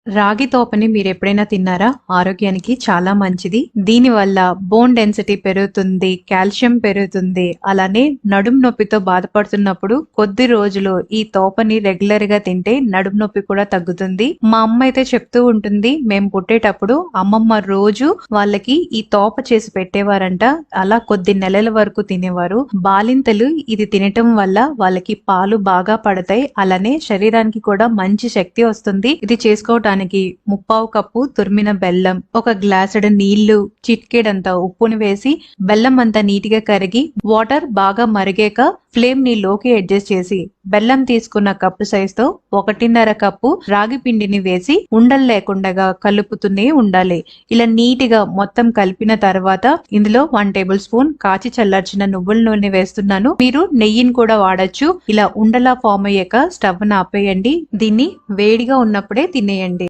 రాగి తోపని మీరు ఎప్పుడైనా తిన్నారా? ఆరోగ్యానికి చాలా మంచిది. దీని వల్ల బోన్ డెన్సిటీ పెరుగుతుంది, కాల్షియం పెరుగుతుంది. అలానే నడుం నొప్పితో బాధపడుతున్నప్పుడు కొద్ది రోజులు ఈ తోపని రెగ్యులర్ గా తింటే నడుం నొప్పి కూడా తగ్గుతుంది. మా అమ్మ అయితే చెప్తూ ఉంటుంది, మేము పుట్టేటప్పుడు అమ్మమ్మ రోజు వాళ్ళకి ఈ తోప చేసి పెట్టేవారంట. అలా కొద్ది నెలల వరకు తినేవారు. బాలింతలు ఇది తినటం వల్ల వాళ్ళకి పాలు బాగా పడతాయి. అలానే శరీరానికి కూడా మంచి శక్తి వస్తుంది. ఇది చేసుకోవటానికి 3/4 కప్పు తురిమిన బెల్లం, ఒక గ్లాసుడు నీళ్లు, చిటికెడంత ఉప్పుని వేసి బెల్లం అంతా నీటిగా కరిగి వాటర్ బాగా మరిగాక ఫ్లేమ్ ని లోకి అడ్జస్ట్ చేసి బెల్లం తీసుకున్న కప్పు సైజ్ తో 1.5 కప్పు రాగి పిండిని వేసి ఉండలు లేకుండా కలుపుతూనే ఉండాలి. ఇలా నీట్ గా మొత్తం కలిపిన తర్వాత ఇందులో 1 టేబుల్ స్పూన్ కాచి చల్లార్చిన నువ్వుల నూనె వేస్తున్నాను. మీరు నెయ్యిని కూడా వాడచ్చు. ఇలా ఉండలా ఫామ్ అయ్యాక స్టవ్ ను ఆపేయండి. దీన్ని వేడిగా ఉన్నప్పుడే తినేయండి.